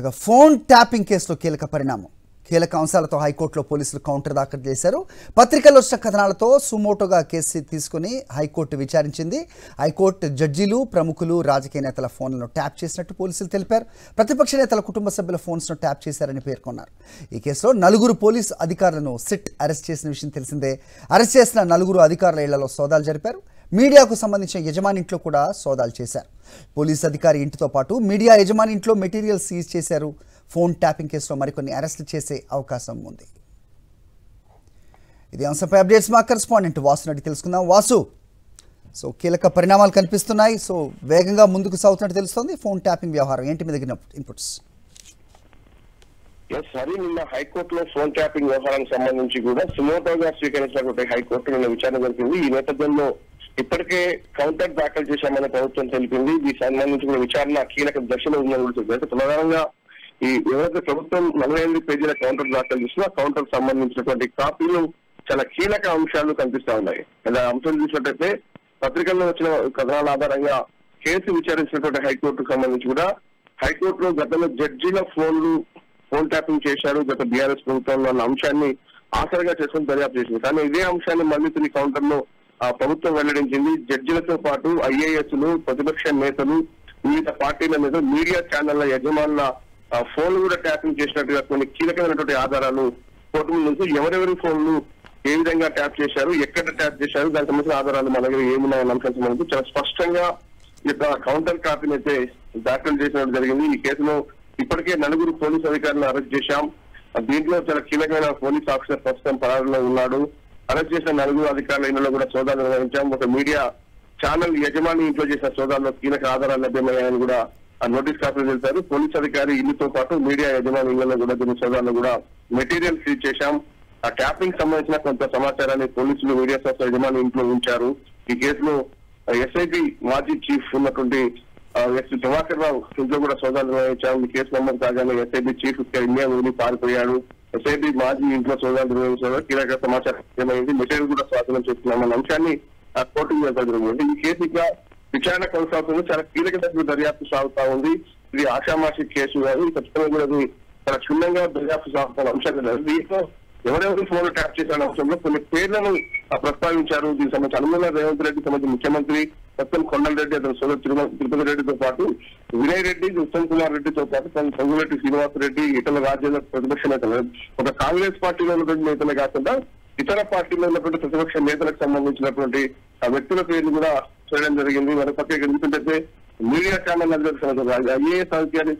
ఇక phone tapping కేసులో కీలక అంశాలతో హైకోర్టులో పోలీసులు కౌంటర్ దాఖలు చేశారు. పత్రికల్లో వచ్చిన కథనాలతో సుమోటోగా కేసు తీసుకుని హైకోర్టు విచారించింది. హైకోర్టు జడ్జీలు, ప్రముఖులు, రాజకీయ నేతల ఫోన్లను ట్యాప్ చేసినట్టు పోలీసులు తెలిపారు. ప్రతిపక్ష నేతల కుటుంబ సభ్యుల ఫోన్స్ను ట్యాప్ చేశారని పేర్కొన్నారు. ఈ కేసులో 4 పోలీసు అధికారులను సిట్ అరెస్ట్ చేసిన విషయం తెలిసిందే. అరెస్ట్ చేసిన 4 అధికారుల ఇళ్లలో సోదాలు జరిపారు. మీడియాకు సంబంధించిన యజమాని ఇంట్లో కూడా సోదాలు చేశారు. పోలీసు అధికారి ఇంటితో పాటు మీడియా యజమాని ఇంట్లో మెటీరియల్ సీజ్ చేశారు. ఫోన్ ట్యాపింగ్ కేసులో మరికొన్ని అరెస్టులు చేసే అవకాశం ఉంది. ఇది అంశంపై అప్డేట్స్ మా కరెస్పాండెంట్ వాసు నడి తెలుసుకుందాం. వాసు, సో కీలక పరిణామాలు కనిపిస్తున్నాయి. సో వేగంగా ముందుకు సాగుతున్నట్టు తెలుస్తోంది. ఫోన్ ట్యాపింగ్ వ్యవహారం ఏంటి మీద ఇన్పుట్స్? నిన్న హైకోర్టులో ఫోన్ ట్యాపింగ్ వ్యవహారానికి సంబంధించి కూడా సుమోటోగా స్వీకరించినటువంటి హైకోర్టు నిన్న విచారణ జరిపింది. ఈ నేపథ్యంలో ఇప్పటికే కౌంటర్ దాఖలు చేశామని ప్రభుత్వం తెలిపింది. దీనికి సంబంధించి కూడా విచారణ కీలక దశలో ఉందని కూడా తెలిపింది. ప్రధానంగా ఈ ఎవరైతే ప్రభుత్వం 48 పేజీల కౌంటర్ దాఖలు చేసినా కౌంటర్ సంబంధించినటువంటి కాపీలు చాలా కీలక అంశాలు కనిపిస్తా ఉన్నాయి. అలా అంశాలు చూసినట్టయితే పత్రికల్లో వచ్చిన కథనాల ఆధారంగా కేసు విచారించినటువంటి హైకోర్టుకు సంబంధించి కూడా హైకోర్టులో గతంలో జడ్జీల ఫోన్ ట్యాపింగ్ చేశారు గత బీఆర్ఎస్ ప్రభుత్వంలో అన్న అంశాన్ని ఆసరగా చేసుకుని దర్యాప్తు చేసింది. కానీ ఇదే అంశాన్ని మళ్ళీ తిరిగి కౌంటర్ లో ప్రభుత్వం వెల్లడించింది. జడ్జీలతో పాటు ఐఏఎస్లు, ప్రతిపక్ష నేతలు, వివిధ పార్టీల మీద మీడియా ఛానళ్ల యజమానుల ఫోన్లు కూడా ట్యాపింగ్ చేసినట్టుగా కొన్ని కీలకమైనటువంటి ఆధారాలు కోర్టు నుంచి ఎవరెవరి ఫోన్లు ఏ విధంగా ట్యాప్ చేశారు, ఎక్కడ ట్యాప్ చేశారు, దానికి సంబంధించిన ఆధారాలు మన దగ్గర ఏమున్నాయన్న అంశం సంబంధించి చాలా స్పష్టంగా ఈ కౌంటర్ కాపీని అయితే దాఖలు చేసినట్టు జరిగింది. ఈ కేసులో ఇప్పటికే 4 పోలీసు అధికారులను అరెస్ట్ చేశాం. దీంట్లో చాలా కీలకమైన పోలీస్ ఆఫీసర్ ప్రస్తుతం పరారులో ఉన్నాడు. అరెస్ట్ చేసిన 4 అధికారుల ఇళ్లలో కూడా సోదాలు నిర్వహించాం. ఒక మీడియా ఛానల్ యజమాని ఇంట్లో చేసిన సోదాల్లో కీలక ఆధారాలు లభ్యమయ్యాయని కూడా నోటీస్ కాపీలు తెలిపారు. పోలీస్ అధికారి ఇల్లుతో పాటు మీడియా యజమాని ఇళ్లలో కూడా దీని సోదాల్లో కూడా మెటీరియల్ సీజ్ చేశాం. ఆ ట్యాపింగ్ సంబంధించిన కొంత సమాచారాన్ని పోలీసులు మీడియా సంస్థ యజమాని ఇంట్లో ఉంచారు. ఈ కేసులో ఎస్ఐబి మాజీ చీఫ్ ఉన్నటువంటి ఎస్ దివాకర్ రావు ఇంట్లో కూడా సోదాలు నిర్వహించాం. ఈ కేసు నమోదు కాగానే ఎస్ఐబి చీఫ్ ఇండియా వదిలి పారిపోయాడు. ఎస్ఐబి మాజీ ఇంట్లో సోదాలు నిర్వహించారు. కీలక సమాచారం ఏమైంది, మెటీరియల్ కూడా స్వాధీనం చేస్తున్నామన్న అంశాన్ని కోర్టుకు జరిగింది. ఈ కేసు ఇక విచారణ కొనసాగుతుంది. చాలా కీలక దశలో దర్యాప్తు సాగుతా ఉంది. ఇది ఆషామాషి కేసు కాదు. ఖచ్చితంగా కూడా అది చాలా క్షుణ్ణంగా దర్యాప్తు సాగుతున్న అంశం కాదు. దీంట్లో ఎవరెవరు ఫోన్ ట్యాప్ చేసిన అంశంలో కొన్ని పేర్లను ప్రస్తావించారు. దీనికి సంబంధించి అనుమల రేవంత్ రెడ్డి సంబంధించి ముఖ్యమంత్రి, మొత్తం కొండలరెడ్డి, అతను సోదరు తిరుపతి రెడ్డితో పాటు వినయ్ రెడ్డి, ఉత్తమ్ కుమార్ రెడ్డితో పాటు పొంగులెట్టి శ్రీనివాస్ రెడ్డి, ఇతర రాజ్యాంగ ప్రతిపక్ష నేతలు, ఒక కాంగ్రెస్ పార్టీలో ఉన్నటువంటి నేతలే కాకుండా ఇతర పార్టీలో ఉన్నటువంటి ప్రతిపక్ష నేతలకు సంబంధించినటువంటి వ్యక్తుల పేర్లు కూడా చేయడం జరిగింది. మరోపక్క ఎందుకంటే మీడియా ఛానల్ ఐఏఎస్ అధికారి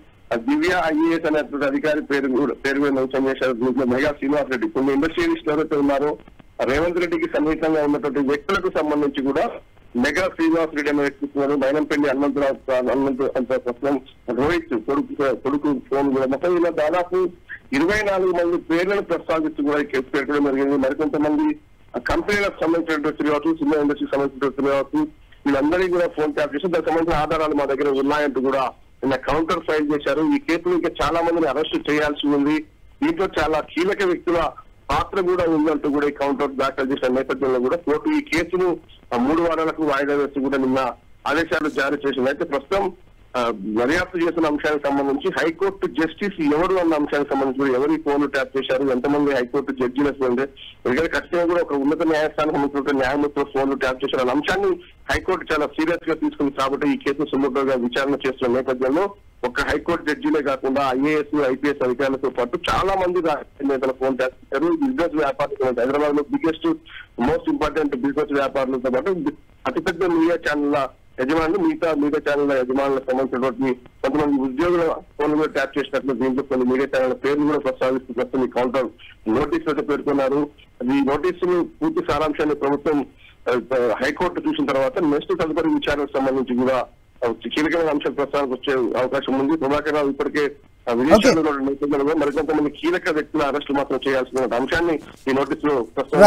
దివ్య ఐఏఎస్ అనేటువంటి అధికారి పేరు మీద మెన్షన్ చేశారు. దీంట్లో మెగా శ్రీనివాస్ రెడ్డి, కొన్ని ఇండస్ట్రియలిస్ట్ ఎవరైతే ఉన్నారో రేవంత్ రెడ్డికి సన్నిహితంగా ఉన్నటువంటి వ్యక్తులకు సంబంధించి కూడా మెగా శ్రీనివాస్ రెడ్డి అనే వ్యక్తి, మైనంపల్లి హనుమంతరావు, రోహిత్ కొడుకు ఫోన్ కూడా మొత్తం ఇలా దాదాపు 24 మంది పేర్లను ప్రస్తావిస్తూ కూడా ఈ కేసు పేర్కొనడం జరిగింది. మరికొంతమంది కంపెనీలకు సంబంధించినటువంటి కావచ్చు, సినిమా ఇండస్ట్రీకి సంబంధించినటువంటి కావచ్చు, వీళ్ళందరికీ కూడా ఫోన్ ట్యాప్ చేసి దానికి సంబంధించిన ఆధారాలు మా దగ్గర ఉన్నాయంటూ కూడా నిన్న కౌంటర్ ఫైల్ చేశారు. ఈ కేసులో ఇంకా చాలా మందిని అరెస్టు చేయాల్సి ఉంది. దీంట్లో చాలా కీలక వ్యక్తుల పాత్ర కూడా ఉందంటూ కూడా ఈ కౌంటర్ దాఖలు చేసిన నేపథ్యంలో కూడా కోర్టు ఈ కేసును 3 వారాలకు వాయిదా వేసి కూడా నిన్న ఆదేశాలు జారీ చేసింది. అయితే ప్రస్తుతం దర్యాప్తు చేసిన అంశానికి సంబంధించి హైకోర్టు జస్టిస్ ఎవరు అన్న అంశానికి సంబంధించి ఎవరి ఫోన్లు ట్యాప్ చేశారు, ఎంతమంది హైకోర్టు జడ్జీలకు ఉండే ఎందుకంటే ఖచ్చితంగా కూడా ఒక ఉన్నత న్యాయస్థానం సంబంధించిన న్యాయమూర్తుల ఫోన్లు ట్యాప్ చేశారు అన్న అంశాన్ని హైకోర్టు చాలా సీరియస్ గా తీసుకుంది. కాబట్టి ఈ కేసు సుమోటోగా విచారణ చేస్తున్న నేపథ్యంలో ఒక హైకోర్టు జడ్జీలే కాకుండా ఐఏఎస్, ఐపీఎస్ అధికారులతో పాటు చాలా మంది నేతల ఫోన్ ట్యాప్ చేశారు. బిజినెస్ వ్యాపారులు, హైదరాబాద్ లో బిగ్గెస్ట్ మోస్ట్ ఇంపార్టెంట్ బిజినెస్ వ్యాపారులతో పాటు అతిపెద్ద మీడియా ఛానల్ యజమానులు, మీడియా ఛానల్ యజమానులకు సంబంధించినటువంటి కొంతమంది ఉద్యోగుల ఫోన్లు కూడా ట్యాప్ చేసినట్లు దీంట్లో కొన్ని మీడియా ఛానల్ పేర్లు కూడా ప్రస్తావిస్తూ ఈ కౌంటర్ నోటీసులు అయితే పేర్కొన్నారు. ఈ నోటీసులు పూర్తి సారాంశాన్ని ప్రభుత్వం హైకోర్టు చూసిన తర్వాత నెక్స్ట్ తదుపరి విచారణకు సంబంధించి కూడా కీలకమైన అంశాలు ప్రస్తావనకు వచ్చే అవకాశం ఉంది. ప్రభాకర్ రావు ఇప్పటికే విదేశాల్లో నేపథ్యంలో మరికొంతమంది కీలక వ్యక్తుల అరెస్టు మాత్రం చేయాల్సిన అంశాన్ని ఈ నోటీసులో ప్రస్తావన